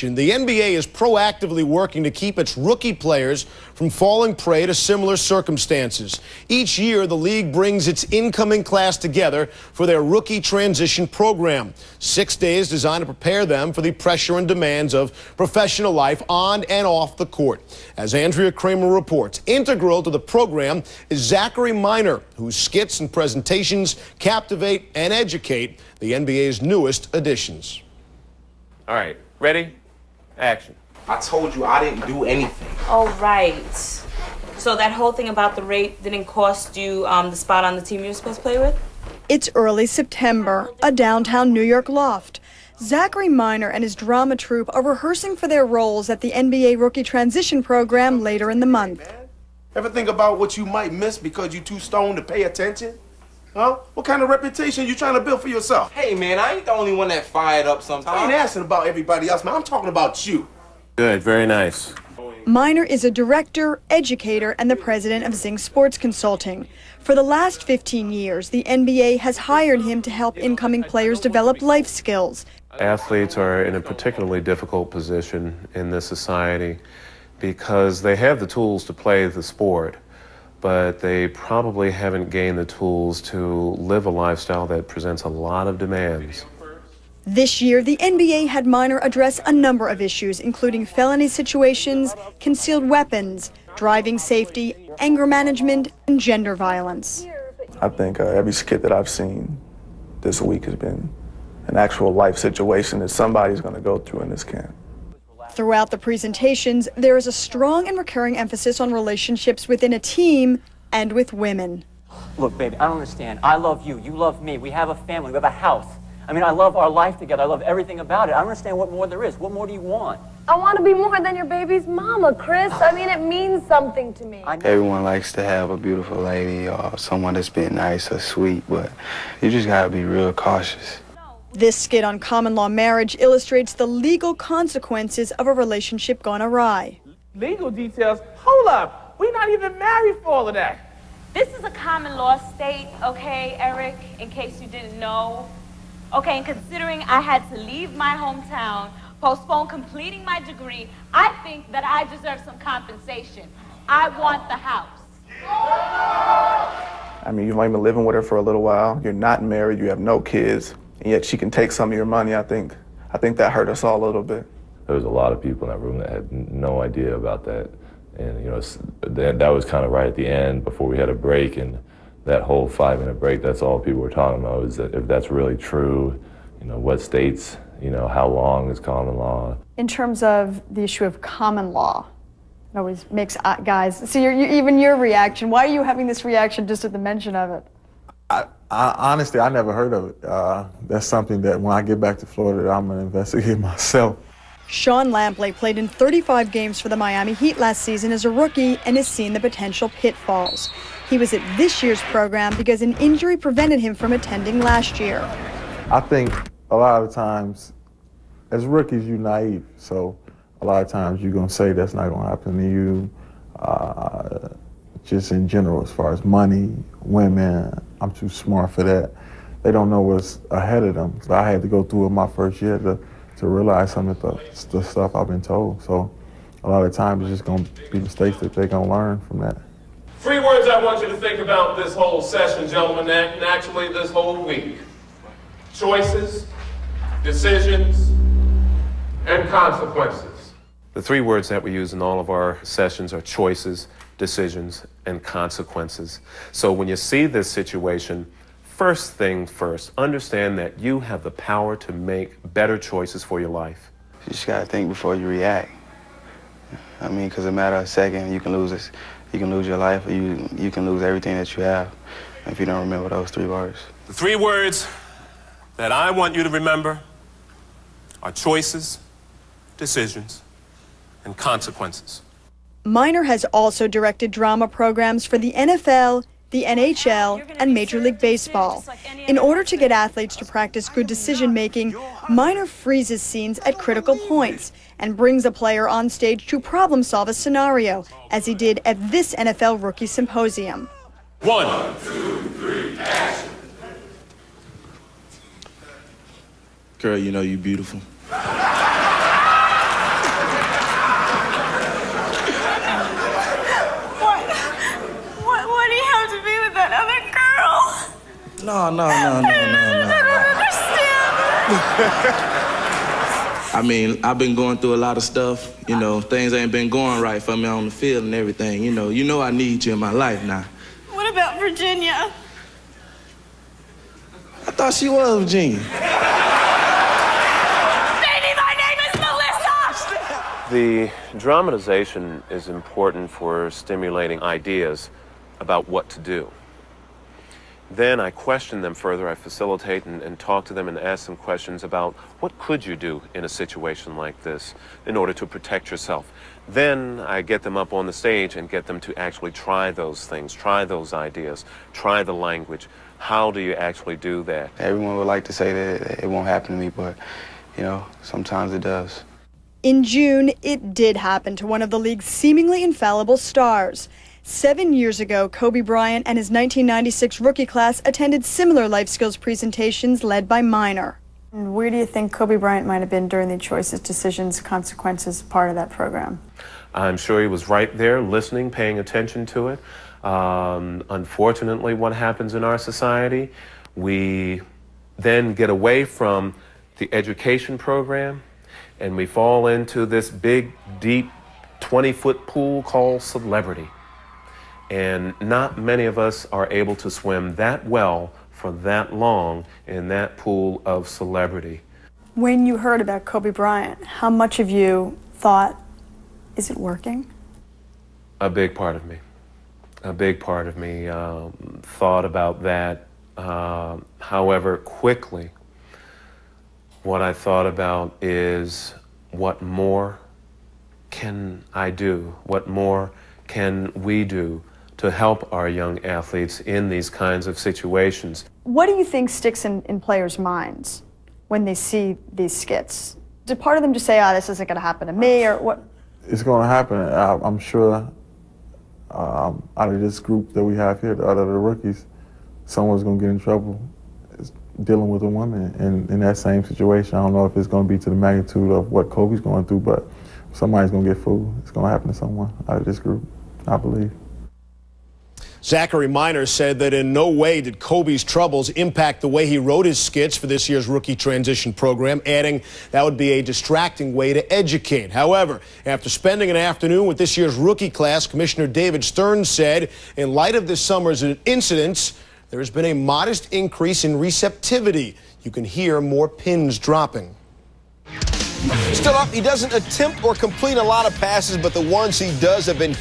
situation, the NBA is proactively working to keep its rookie players from falling prey to similar circumstances. Each year, the league brings its incoming class together for their rookie transition program. 6 days designed to prepare them for the pressure and demands of professional life on and off the court. As Andrea Kramer reports, integral to the program is Zachary Minor, whose skits and presentations captivate and educate the NBA's newest additions. All right, ready? Action. I told you I didn't do anything. Oh, right. So that whole thing about the rape didn't cost you the spot on the team you were supposed to play with? It's early September, a downtown New York loft. Zachary Minor and his drama troupe are rehearsing for their roles at the NBA Rookie Transition Program later in the month. Ever think about what you might miss because you're too stoned to pay attention? Huh? What kind of reputation you trying to build for yourself? Hey, man, I ain't the only one that fired up sometimes. I ain't asking about everybody else, man. I'm talking about you. Good, very nice. Minor is a director, educator, and the president of Zing Sports Consulting. For the last 15 years, the NBA has hired him to help incoming players develop life skills. Athletes are in a particularly difficult position in this society because they have the tools to play the sport, but they probably haven't gained the tools to live a lifestyle that presents a lot of demands. This year, the NBA had Minor address a number of issues, including felony situations, concealed weapons, driving safety, anger management, and gender violence. I think every skit that I've seen this week has been an actual life situation that somebody's going to go through in this camp. Throughout the presentations, there is a strong and recurring emphasis on relationships within a team and with women. Look, baby, I don't understand. I love you. You love me. We have a family. We have a house. I mean, I love our life together. I love everything about it. I don't understand what more there is. What more do you want? I want to be more than your baby's mama, Chris. I mean, it means something to me. Everyone likes to have a beautiful lady or someone that's been nice or sweet, but you just got to be real cautious. This skit on common law marriage illustrates the legal consequences of a relationship gone awry. Legal details? Hold up. We're not even married for all of that. This is a common law state, okay, Eric, in case you didn't know. Okay, and considering I had to leave my hometown, postpone completing my degree, I think that I deserve some compensation. I want the house. I mean, you've only been living with her for a little while. You're not married. You have no kids. And yet she can take some of your money. I think that hurt us all a little bit. There was a lot of people in that room that had no idea about that. And, you know, that was kind of right at the end before we had a break. And that whole 5-minute break, that's all people were talking about, is that if that's really true, you know, what states, you know, how long is common law? In terms of the issue of common law, it always makes guys, see, even your reaction, why are you having this reaction just at the mention of it? Honestly, I never heard of it. That's something that when I get back to Florida, I'm going to investigate myself. Sean Lampley played in 35 games for the Miami Heat last season as a rookie and has seen the potential pitfalls. He was at this year's program because an injury prevented him from attending last year. I think a lot of times, as rookies, you're naive. So a lot of times you're going to say that's not going to happen to you. Just in general, as far as money, women, I'm too smart for that. They don't know what's ahead of them. So I had to go through it my first year to realize some of the stuff I've been told. So a lot of times it's just going to be mistakes that they're going to learn from that. 3 words I want you to think about this whole session, gentlemen, and actually this whole week. Choices, decisions, and consequences. The 3 words that we use in all of our sessions are choices, decisions, and consequences. So when you see this situation, first thing first, understand that you have the power to make better choices for your life. You just got to think before you react. I mean, because in a matter of a second, you can lose this. You can lose your life, or you can lose everything that you have if you don't remember those 3 words. The 3 words that I want you to remember are choices, decisions, and consequences. Minor has also directed drama programs for the NFL, the NHL, and Major League Baseball. In order to get athletes to practice good decision-making, Minor freezes scenes at critical points and brings a player on stage to problem-solve a scenario, as he did at this NFL Rookie Symposium. 1, 2, 3, action! Girl, you know you beautiful. I mean, I've been going through a lot of stuff. You know, things ain't been going right for me on the field and everything. You know I need you in my life now. What about Virginia? I thought she was Virginia. Baby, my name is Melissa! The dramatization is important for stimulating ideas about what to do. Then I question them further, I facilitate and talk to them and ask them questions about what could you do in a situation like this in order to protect yourself. Then I get them up on the stage and get them to actually try those things, try those ideas, try the language. How do you actually do that? Everyone would like to say that it won't happen to me, but, you know, sometimes it does. In June, it did happen to one of the league's seemingly infallible stars. 7 years ago, Kobe Bryant and his 1996 rookie class attended similar life skills presentations led by Minor. Where do you think Kobe Bryant might have been during the choices, decisions, consequences part of that program? I'm sure he was right there listening, paying attention to it. Unfortunately, what happens in our society, we then get away from the education program and we fall into this big, deep, 20-foot pool called celebrity. And not many of us are able to swim that well for that long in that pool of celebrity. When you heard about Kobe Bryant, how much of you thought, is it working? A big part of me. A big part of me thought about that. However, quickly, what I thought about is what more can I do? What more can we do to help our young athletes in these kinds of situations? What do you think sticks in players' minds when they see these skits? Did part of them just say, this isn't going to happen to me, or what? It's going to happen. I'm sure out of this group that we have here, out of the rookies, someone's going to get in trouble dealing with a woman in that same situation. I don't know if it's going to be to the magnitude of what Kobe's going through, but somebody's going to get fooled. It's going to happen to someone out of this group, I believe. Zachary Minor said that in no way did Kobe's troubles impact the way he wrote his skits for this year's rookie transition program, adding that would be a distracting way to educate. However, after spending an afternoon with this year's rookie class, Commissioner David Stern said, in light of this summer's incidents, there has been a modest increase in receptivity. You can hear more pins dropping. Still up, he doesn't attempt or complete a lot of passes, but the ones he does have been